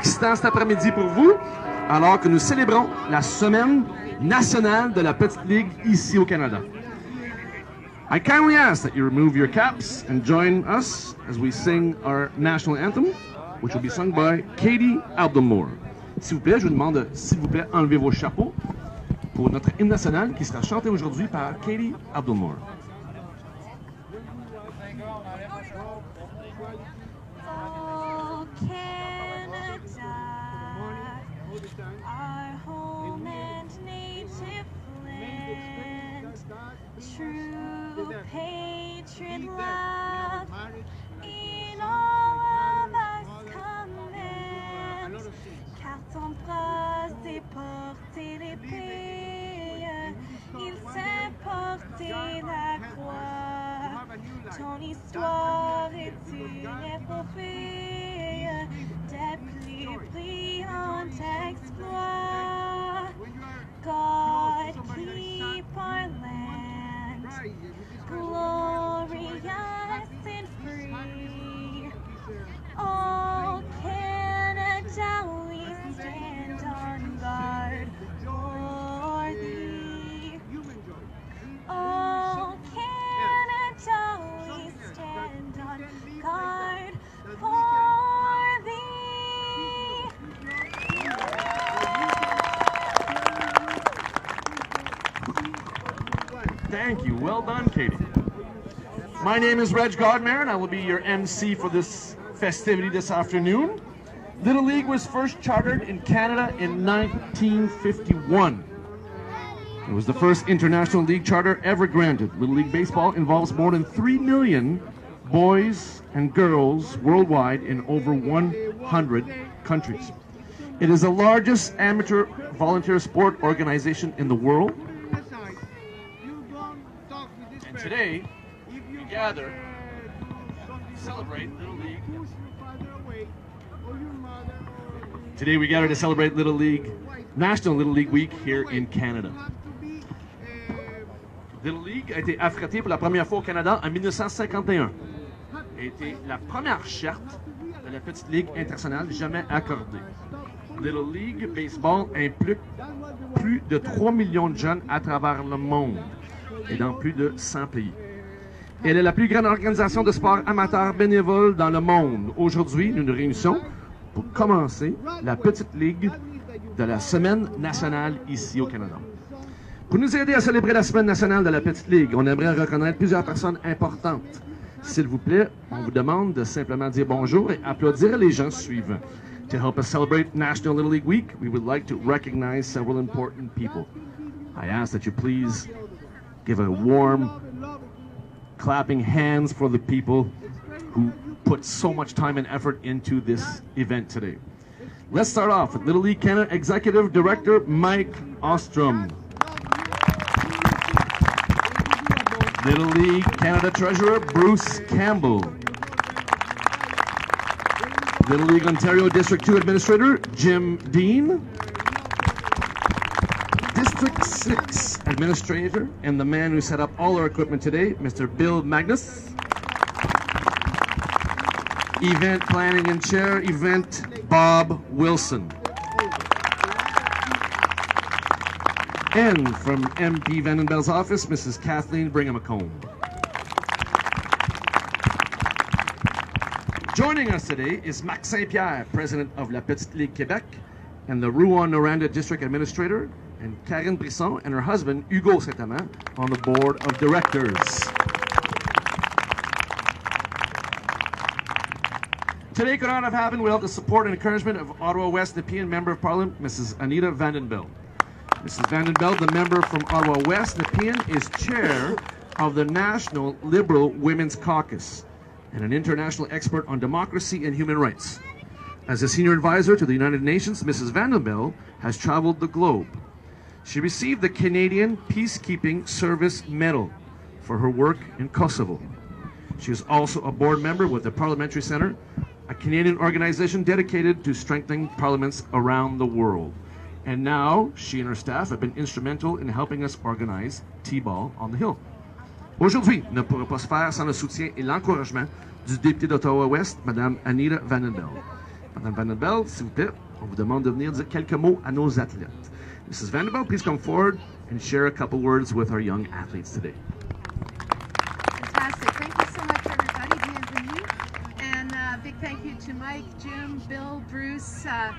excitant cet après-midi pour vous, alors que nous célébrons la Semaine nationale de la Petite Ligue ici au Canada. I kindly ask that you remove your caps and join us as we sing our national anthem, which will be sung by Katie Abdelmoore. S'il vous plaît, je vous demande, s'il vous plaît, enlevez vos chapeaux pour notre hymne national qui sera chanté aujourd'hui par Katie Abdelmoore. Oh, Canada, our home and native land, true patriot love in all of us commands, car ton bras s'est porté l'épée, il s'est porté la croix, ton histoire est une épopée des plus brillants exploits. God keep our land glorious and free. Oh, Canada, we stand on guard for thee. Oh, Canada, we stand on guard for thee. Thank you. Well done, Katie. My name is Reg Godmare, and I will be your MC for this festivity this afternoon. Little League was first chartered in Canada in 1951. It was the first international league charter ever granted. Little League Baseball involves more than 3 million boys and girls worldwide in over 100 countries. It is the largest amateur volunteer sport organization in the world. And today, we gather to celebrate Little League. Today we gather to celebrate Little League, National Little League Week here in Canada. Little League a été affrété pour la première fois au Canada en 1951. A été la première charte de la Petite Ligue internationale jamais accordée. Little League Baseball implique plus de 3 millions de jeunes à travers le monde et dans plus de 100 pays. Elle est la plus grande organisation de sport amateur bénévole dans le monde. Aujourd'hui, nous nous réunissons pour commencer la Petite Ligue de la Semaine nationale ici au Canada. Pour nous aider à célébrer la Semaine nationale de la Petite Ligue, on aimerait reconnaître plusieurs personnes importantes. S'il vous plaît, on vous demande de simplement dire bonjour et applaudir les gens suivants. To help us celebrate National Little League Week, we would like to recognize several important people. I ask that you please give a warm clapping hands for the people who put so much time and effort into this event today. Let's start off with Little League Canada Executive Director Mike Ostrom. Little League Canada Treasurer Bruce Campbell. Little League Ontario District 2 Administrator Jim Dean. District 6 Administrator and the man who set up all our equipment today, Mr. Bill Magnus. Event Planning and Chair, Event Bob Wilson. And from MP Vandenbelle's office, Mrs. Kathleen Brigham-McComb. Joining us today is Marc Saint-Pierre, President of La Petite Ligue Québec, and the Rouyn-Noranda District Administrator, and Karine Brisson and her husband, Hugo Saint-Amand, on the Board of Directors. Today could not have happened without the support and encouragement of Ottawa West Nepean Member of Parliament, Mrs. Anita Vandenbelle. Mrs. Vandenbelle, the member from Ottawa West Nepean, is chair of the National Liberal Women's Caucus and an international expert on democracy and human rights. As a senior advisor to the United Nations, Mrs. Vandenbelle has traveled the globe. She received the Canadian Peacekeeping Service Medal for her work in Kosovo. She is also a board member with the Parliamentary Centre, a Canadian organization dedicated to strengthening parliaments around the world. And now, she and her staff have been instrumental in helping us organize Tball on the Hill. Aujourd'hui ne pourrait pas se faire sans le soutien et l'encouragement du député d'Ottawa-Ouest, Mme Anita Vandenbelle. Madame Vandenbeld, s'il vous plaît, on vous demande de venir dire quelques mots à nos athlètes. Mrs. Vandenbeld, please come forward and share a couple words with our young athletes today. Fantastic. Thank you so much, everybody. Bienvenue. And big thank you to Mike, Jim, Bill, Bruce. I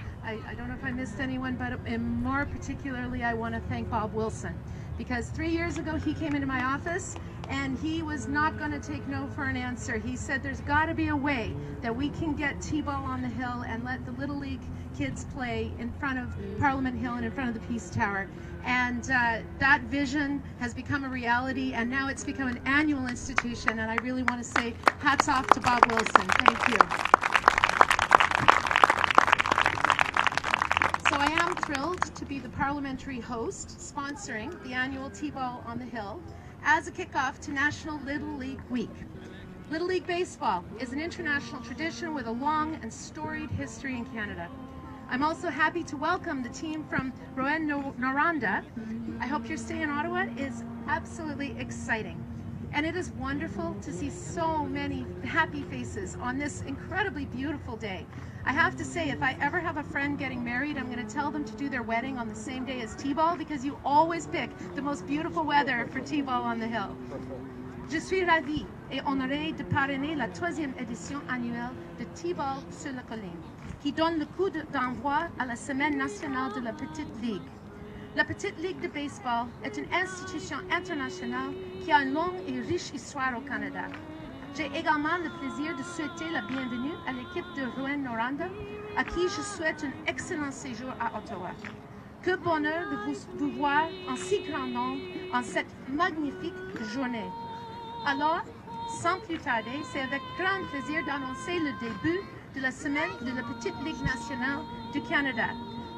don't know if I missed anyone, but more particularly, I want to thank Bob Wilson. Because 3 years ago, he came into my office and he was not going to take no for an answer. He said there's got to be a way that we can get Tball on the Hill and let the Little League kids play in front of Parliament Hill and in front of the Peace Tower. And that vision has become a reality, and now it's become an annual institution, and I really want to say hats off to Bob Wilson. Thank you. So I am thrilled to be the parliamentary host sponsoring the annual Tball on the Hill as a kickoff to National Little League Week. Little League Baseball is an international tradition with a long and storied history in Canada. I'm also happy to welcome the team from Rouyn-Noranda. I hope your stay in Ottawa is absolutely exciting. And it is wonderful to see so many happy faces on this incredibly beautiful day. I have to say, if I ever have a friend getting married, I'm going to tell them to do their wedding on the same day as Tball, because you always pick the most beautiful weather for Tball on the Hill. Je suis ravie et honorée de parrainer la 3e édition annuelle de Tball sur la colline, qui donne le coup d'envoi à la Semaine nationale de la Petite Ligue. La Petite Ligue de baseball est une institution internationale qui a une longue et riche histoire au Canada. J'ai également le plaisir de souhaiter la bienvenue à l'équipe de Rouyn-Noranda, à qui je souhaite un excellent séjour à Ottawa. Que bonheur de vous voir en si grand nombre en cette magnifique journée. Alors, sans plus tarder, c'est avec grand plaisir d'annoncer le début de la semaine de la Petite Ligue nationale du Canada.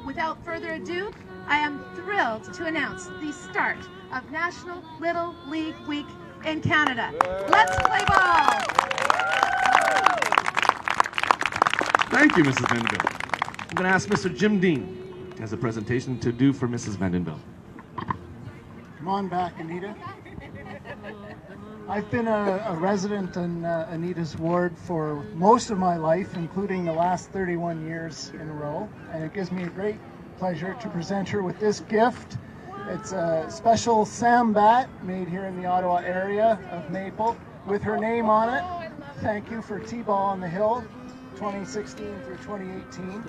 Without further ado, I am thrilled to announce the start of National Little League Week in Canada. Let's play ball! Thank you, Mrs. Vandenbeld. I'm going to ask Mr. Jim Dean has a presentation to do for Mrs. Vandenbeld. Come on back, Anita. I've been a resident in Anita's ward for most of my life, including the last 31 years in a row, and it gives me a great pleasure to present her with this gift. It's a special sambat made here in the Ottawa area of maple with her name on it. Thank you for Tball on the Hill 2016 through 2018.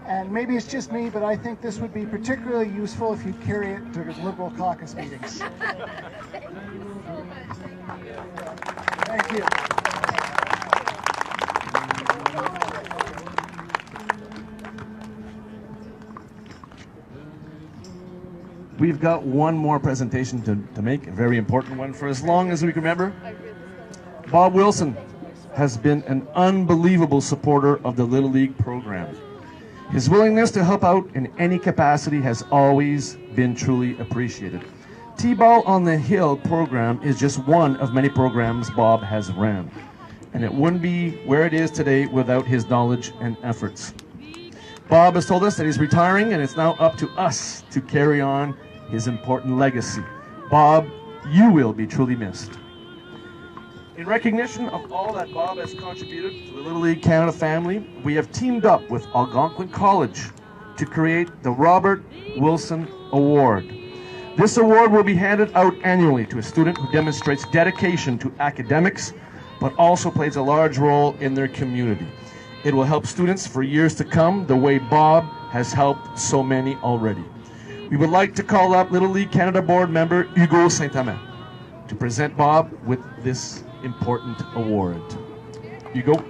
And maybe it's just me, but I think this would be particularly useful if you carry it to Liberal caucus meetings. Thank you. We've got one more presentation to make, a very important one for as long as we can remember. Bob Wilson has been an unbelievable supporter of the Little League program. His willingness to help out in any capacity has always been truly appreciated. Tball on the Hill program is just one of many programs Bob has ran, and it wouldn't be where it is today without his knowledge and efforts. Bob has told us that he's retiring, and it's now up to us to carry on his important legacy. Bob, you will be truly missed. In recognition of all that Bob has contributed to the Little League Canada family, we have teamed up with Algonquin College to create the Robert Wilson Award. This award will be handed out annually to a student who demonstrates dedication to academics, but also plays a large role in their community. It will help students for years to come the way Bob has helped so many already. We would like to call up Little League Canada board member Hugo Saint-Amand to present Bob with this important award. Hugo.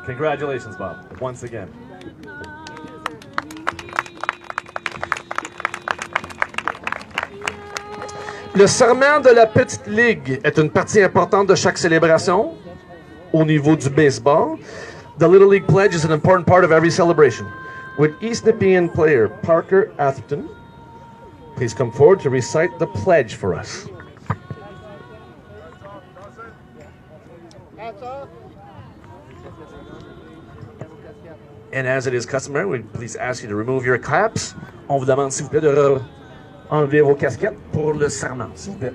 Congratulations, Bob, once again. Le serment de la Petite Ligue est une partie importante de chaque célébration au niveau du baseball. The Little League Pledge is an important part of every celebration. Would East Nepean player Parker Atherton please come forward to recite the pledge for us? And as it is customary, we please ask you to remove your caps. On vous demande, s'il vous plaît, de enlever vos casquettes pour le serment, s'il vous plaît.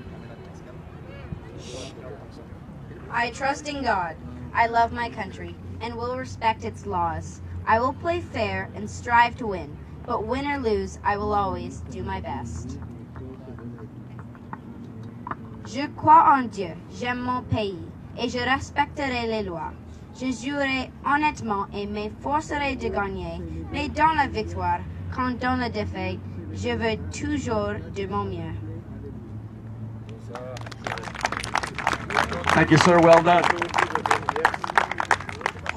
I trust in God. I love my country and will respect its laws. I will play fair and strive to win, but win or lose, I will always do my best. Je crois en Dieu, j'aime mon pays et je respecterai les lois. Je jouerai honnêtement et m'efforcerai de gagner, mais dans la victoire, quand dans la défaite, je veux toujours de mon mieux. Thank you, sir. Well done.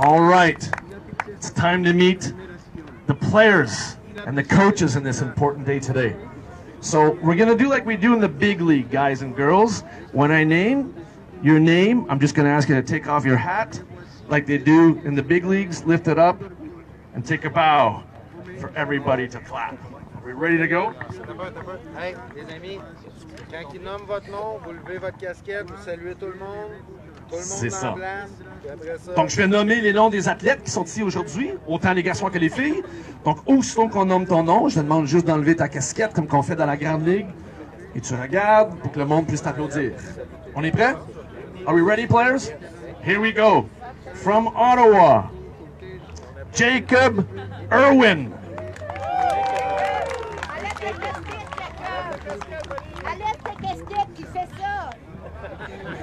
All right. It's time to meet the players and the coaches in this important day today. So we're going to do like we do in the big league, guys and girls. When I name your name, I'm just going to ask you to take off your hat like they do in the big leagues, lift it up, and take a bow for everybody to clap. Are we ready to go? Hey, les amis, quand il nomme votre nom, vous levez votre casquette, vous saluez tout le monde. Tout le monde C'est ça. en place. Puis après ça, Donc, je vais nommer les noms des athlètes qui sont ici aujourd'hui, autant les garçons que les filles. Donc, aussitôt qu'on nomme ton nom, je te demande juste d'enlever ta casquette, comme qu'on fait dans la Grande Ligue, et tu regardes pour que le monde puisse t'applaudir. On est prêts? Are we ready, players? Here we go. From Ottawa, Jacob Irwin.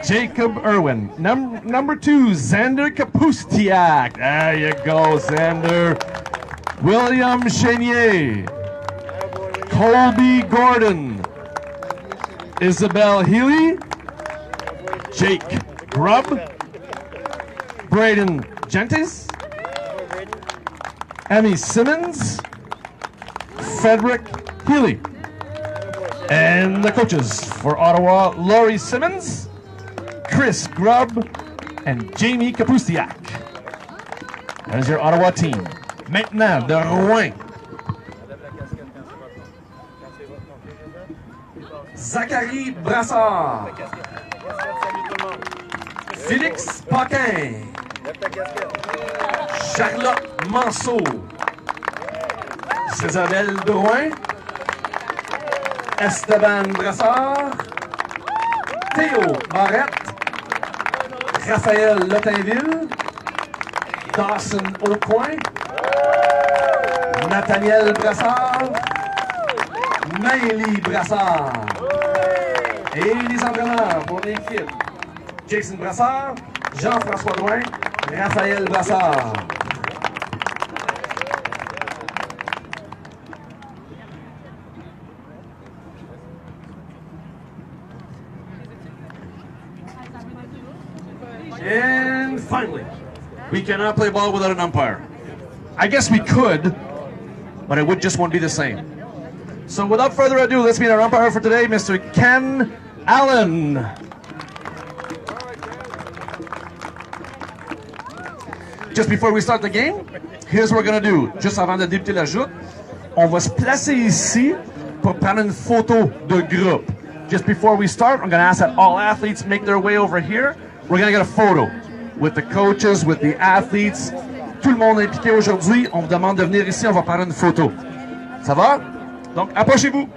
Jacob Irwin. Number 2, Xander Kapustiak. There you go, Xander. William Chenier. Colby Gordon. Isabel Healy. Jake Grubb. Braden Gentis. Emmy Simmons. Frederick Healy. And the coaches for Ottawa, Laurie Simmons, Chris Grubb, and Jamie Kapustiak. There's your Ottawa team. Maintenant, de Rouen. Zachary Brassard. Félix Paquin. Charlotte Manceau. Isabelle de Rouen. Esteban Brassard. Théo Barrette. Raphaël Lotinville. Dawson Aucoin. Nathaniel Brassard. Maëlie Brassard. Et les entraîneurs pour l'équipe. Jason Brassard, Jean-François Drouin, Raphaël Brassard. And finally, we cannot play ball without an umpire. I guess we could, but it would just won't be the same. So without further ado, let's meet our umpire for today, Mr. Ken Allen. Just before we start the game, here's what we're going to do. Juste avant de débuter la joute, on va se placer ici pour prendre une photo de groupe. Just before we start, I'm going to ask that all athletes make their way over here. We're going to get a photo with the coaches, with the athletes. Tout le monde est impliqué aujourd'hui. On vous demande de venir ici, on va prendre une photo. Ça va? Donc, approchez-vous.